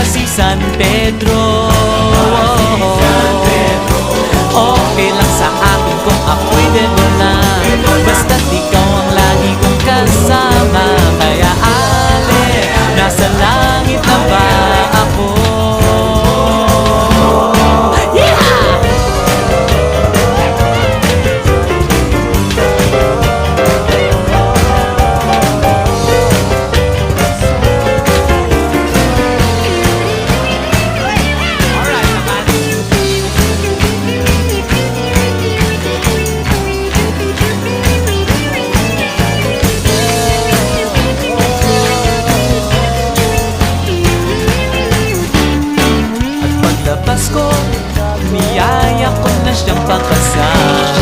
si San Pedro. Okay lang sa akin kung ako'y dedo na, basta't ikaw ang lagi kong kasama. Kaya ale, nasa langit na ba ako? Pasko, niyaya ko na siyang pakasal.